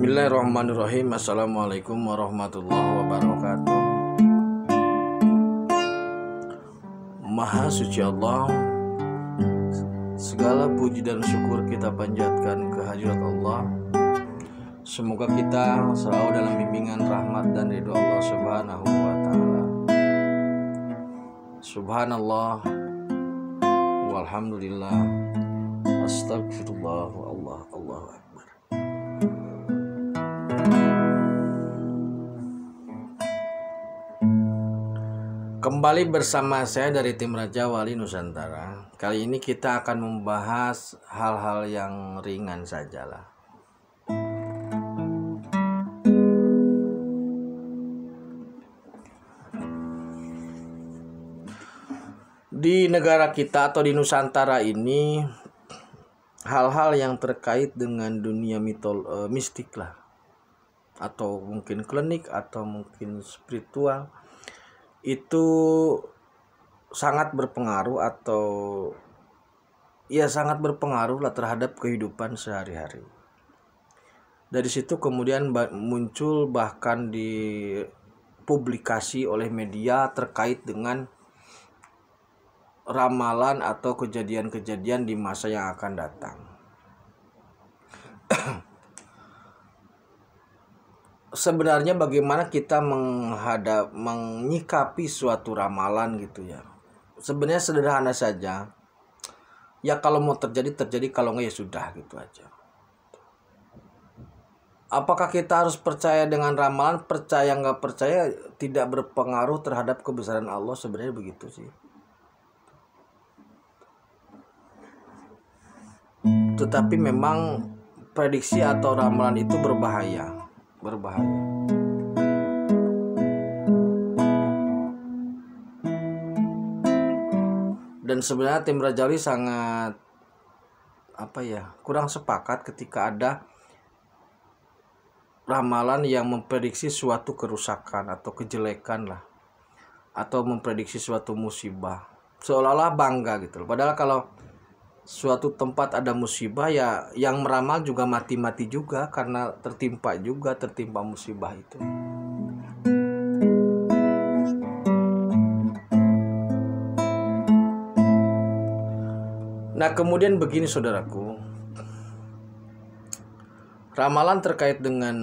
Bismillahirrahmanirrahim. Assalamualaikum warahmatullahi wabarakatuh. Maha suci Allah, segala puji dan syukur kita panjatkan kehadirat Allah. Semoga kita selalu dalam bimbingan rahmat dan ridho Allah Subhanahu wa ta'ala. Subhanallah walhamdulillah, astagfirullah, Allahu akbar. Kembali bersama saya dari tim Raja Wali Nusantara. Kali ini kita akan membahas hal-hal yang ringan sajalah. Di negara kita atau di Nusantara ini, hal-hal yang terkait dengan dunia mistik lah, atau mungkin klinik atau mungkin spiritual, itu sangat berpengaruh atau sangat berpengaruh lah terhadap kehidupan sehari-hari. Dari situ kemudian muncul bahkan dipublikasi oleh media terkait dengan ramalan atau kejadian-kejadian di masa yang akan datang. Sebenarnya bagaimana kita menyikapi suatu ramalan gitu ya. Sebenarnya sederhana saja. Ya kalau mau terjadi, kalau enggak ya sudah gitu aja. Apakah kita harus percaya dengan ramalan? Percaya nggak percaya tidak berpengaruh terhadap kebesaran Allah, sebenarnya begitu sih. Tetapi memang prediksi atau ramalan itu berbahaya. Dan sebenarnya tim Raja Wali sangat kurang sepakat ketika ada ramalan yang memprediksi suatu kerusakan atau kejelekan lah, atau memprediksi suatu musibah, seolah-olah bangga gitu. Padahal kalau suatu tempat ada musibah, ya yang meramal juga mati-mati juga karena tertimpa musibah itu. Nah kemudian begini saudaraku, ramalan terkait dengan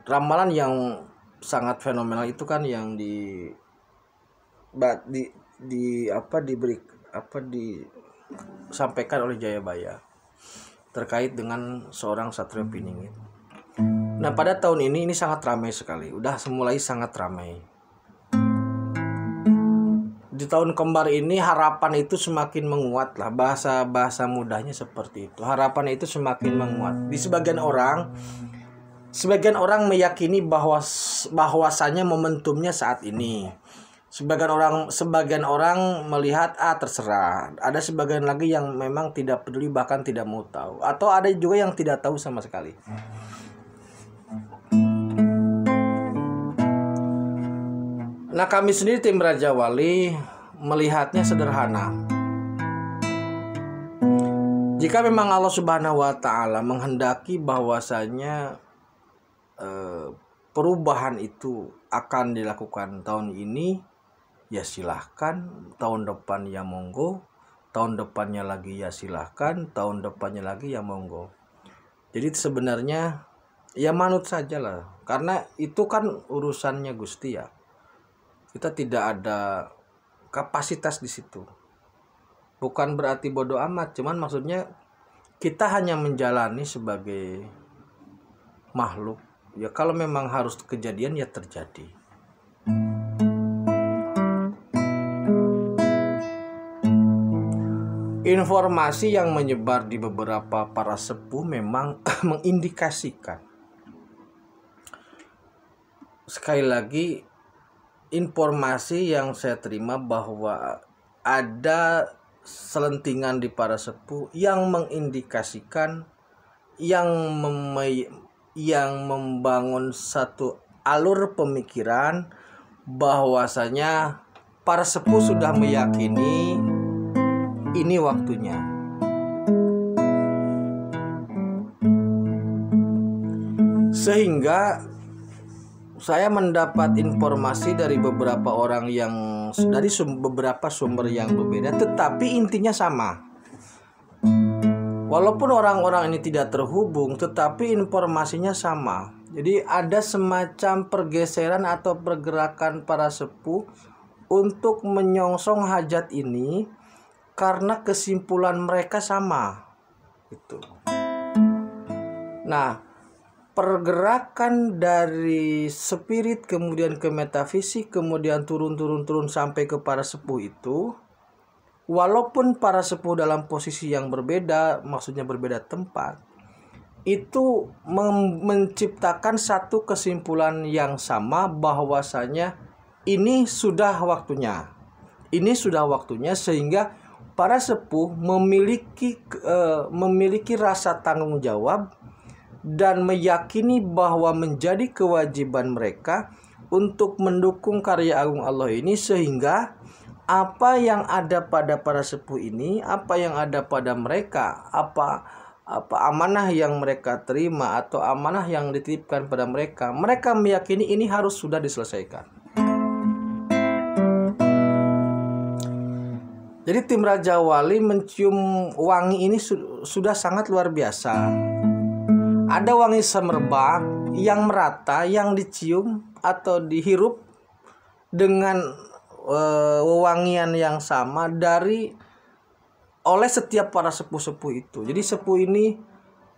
ramalan yang sangat fenomenal itu kan yang disampaikan oleh Jayabaya terkait dengan seorang Satrio Piningit. Nah pada tahun ini sangat ramai sekali, udah mulai sangat ramai. Di tahun kembar ini harapan itu semakin menguat lah, bahasa mudahnya seperti itu. Harapan itu semakin menguat. Di sebagian orang meyakini bahwasanya momentumnya saat ini. Sebagian orang melihat terserah. Ada sebagian lagi yang memang tidak peduli, bahkan tidak mau tahu. Atau ada juga yang tidak tahu sama sekali. Nah kami sendiri tim Raja Wali melihatnya sederhana. Jika memang Allah Subhanahu wa ta'ala menghendaki bahwasanya perubahan itu akan dilakukan tahun ini, ya silahkan. Tahun depan ya monggo, tahun depannya lagi ya silahkan, tahun depannya lagi ya monggo. Jadi sebenarnya ya manut saja lah, karena itu kan urusannya Gusti ya. Kita tidak ada kapasitas di situ. Bukan berarti bodoh amat, cuman maksudnya kita hanya menjalani sebagai makhluk. Ya kalau memang harus kejadian ya terjadi. Informasi yang menyebar di beberapa para sepuh memang mengindikasikan. Sekali lagi, informasi yang saya terima bahwa ada selentingan di para sepuh yang mengindikasikan, yang membangun satu alur pemikiran bahwasanya para sepuh sudah meyakini ini waktunya. Sehingga saya mendapat informasi dari beberapa orang yang dari beberapa sumber yang berbeda, tetapi intinya sama. Walaupun orang-orang ini tidak terhubung, tetapi informasinya sama. Jadi ada semacam pergeseran atau pergerakan para sepuh untuk menyongsong hajat ini karena kesimpulan mereka sama. Itu. Nah, pergerakan dari spirit kemudian ke metafisik kemudian turun sampai ke para sepuh itu, walaupun para sepuh dalam posisi yang berbeda, maksudnya berbeda tempat, itu menciptakan satu kesimpulan yang sama bahwasanya ini sudah waktunya. Ini sudah waktunya, sehingga para sepuh memiliki rasa tanggung jawab dan meyakini bahwa menjadi kewajiban mereka untuk mendukung karya agung Allah ini, sehingga apa yang ada pada para sepuh ini, apa yang ada pada mereka, apa amanah yang mereka terima atau amanah yang dititipkan pada mereka, mereka meyakini ini harus sudah diselesaikan. Jadi tim Raja Wali mencium wangi ini sudah sangat luar biasa. Ada wangi semerbak yang merata, yang dicium atau dihirup dengan wewangian yang sama oleh setiap para sepuh-sepuh itu. Jadi sepuh ini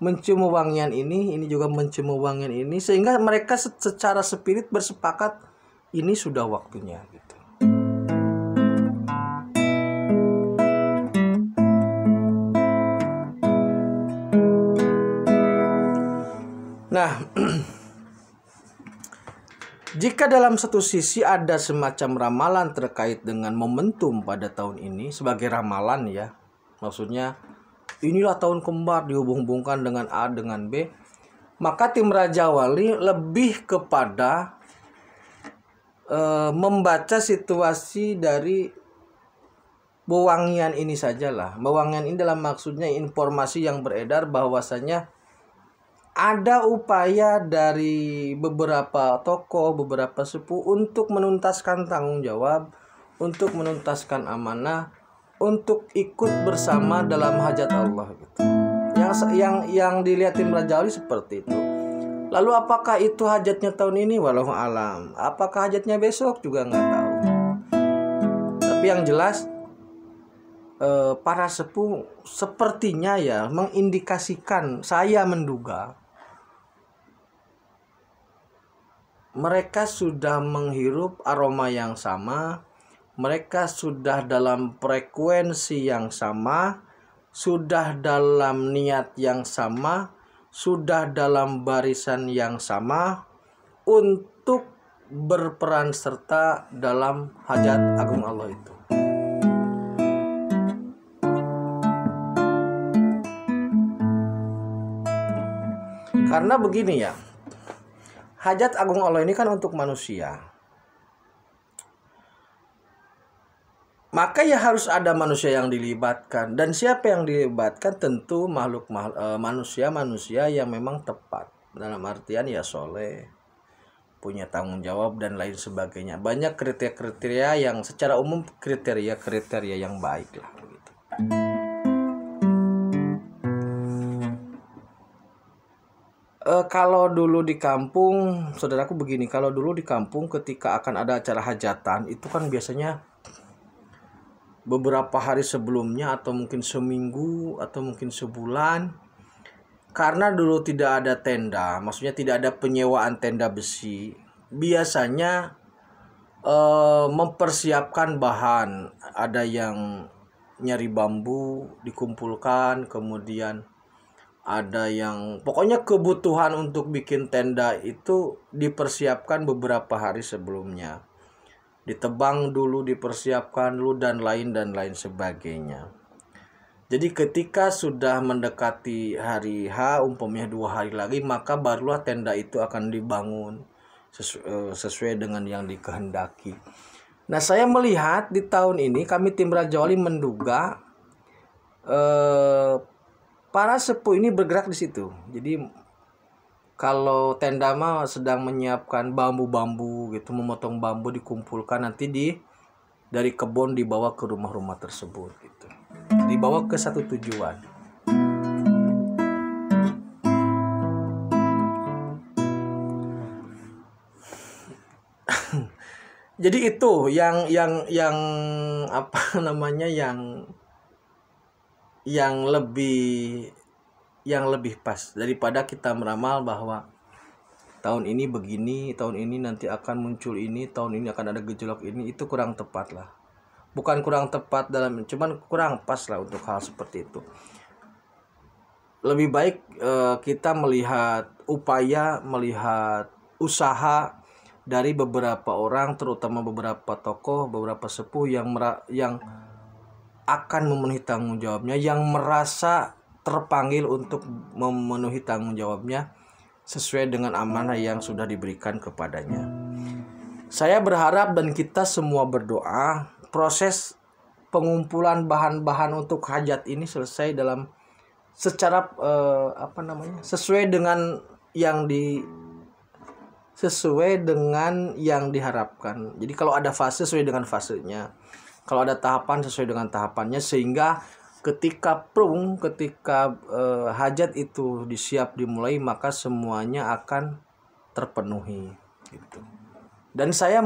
mencium wewangian ini juga mencium wewangian ini, sehingga mereka secara spirit bersepakat ini sudah waktunya gitu. Nah, jika dalam satu sisi ada semacam ramalan terkait dengan momentum pada tahun ini, sebagai ramalan ya, maksudnya inilah tahun kembar dihubung-hubungkan dengan A dengan B, maka tim Raja Wali lebih kepada membaca situasi dari wewangian ini sajalah. Wewangian ini dalam maksudnya informasi yang beredar bahwasanya ada upaya dari beberapa tokoh, beberapa sepuh untuk menuntaskan tanggung jawab, untuk menuntaskan amanah, untuk ikut bersama dalam hajat Allah gitu. Yang dilihat tim Raja Wali seperti itu. Lalu apakah itu hajatnya tahun ini? Wallahu alam. Apakah hajatnya besok? Juga nggak tahu. Tapi yang jelas para sepuh sepertinya ya mengindikasikan, saya menduga mereka sudah menghirup aroma yang sama, mereka sudah dalam frekuensi yang sama, sudah dalam niat yang sama, sudah dalam barisan yang sama untuk berperan serta dalam hajat agung Allah itu. Karena begini ya, hajat agung Allah ini kan untuk manusia. Maka ya harus ada manusia yang dilibatkan. Dan siapa yang dilibatkan? Tentu manusia-manusia yang memang tepat. Dalam artian ya soleh, punya tanggung jawab dan lain sebagainya. Banyak kriteria-kriteria yang secara umum kriteria yang baik lah begitu. Kalau dulu di kampung, saudaraku begini, kalau dulu di kampung ketika akan ada acara hajatan, itu kan biasanya beberapa hari sebelumnya atau mungkin seminggu atau mungkin sebulan. Karena dulu tidak ada tenda, maksudnya tidak ada penyewaan tenda besi, biasanya mempersiapkan bahan. Ada yang nyari bambu dikumpulkan, kemudian ada yang pokoknya kebutuhan untuk bikin tenda itu dipersiapkan beberapa hari sebelumnya. Ditebang dulu, dipersiapkan dulu dan lain sebagainya. Jadi ketika sudah mendekati hari H, umpamanya 2 hari lagi, maka barulah tenda itu akan dibangun sesuai dengan yang dikehendaki. Nah, saya melihat di tahun ini kami tim Raja Wali menduga para sepuh ini bergerak di situ. Jadi Kalau tenda mah sedang menyiapkan bambu-bambu gitu, memotong bambu dikumpulkan nanti dari kebun dibawa ke rumah-rumah tersebut gitu. Dibawa ke satu tujuan. Jadi itu yang apa namanya yang lebih pas daripada kita meramal bahwa tahun ini begini, tahun ini nanti akan muncul ini, tahun ini akan ada gejolak ini. Itu kurang tepat lah. Bukan kurang tepat cuman kurang pas lah untuk hal seperti itu. Lebih baik kita melihat usaha dari beberapa orang, terutama beberapa tokoh, beberapa sepuh yang akan memenuhi tanggung jawabnya, yang merasa terpanggil untuk memenuhi tanggung jawabnya sesuai dengan amanah yang sudah diberikan kepadanya. Saya berharap dan kita semua berdoa proses pengumpulan bahan-bahan untuk hajat ini selesai secara sesuai dengan yang diharapkan. Jadi kalau ada fase sesuai dengan fasenya, kalau ada tahapan sesuai dengan tahapannya, sehingga ketika hajat itu dimulai, maka semuanya akan terpenuhi gitu. Dan saya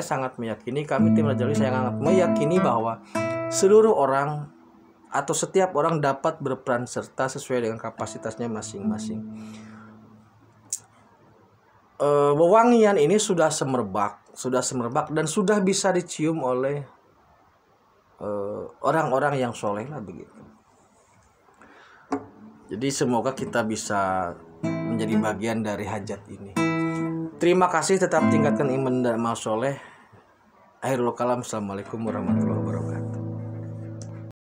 sangat meyakini, kami tim Raja Wali sangat meyakini bahwa seluruh orang atau setiap orang dapat berperan serta sesuai dengan kapasitasnya masing-masing. Wewangian ini sudah semerbak dan sudah bisa dicium oleh orang-orang yang soleh lah begitu. Jadi semoga kita bisa menjadi bagian dari hajat ini. Terima kasih, tetap tingkatkan iman dan amal soleh. Akhirul kalam, assalamualaikum warahmatullahi wabarakatuh.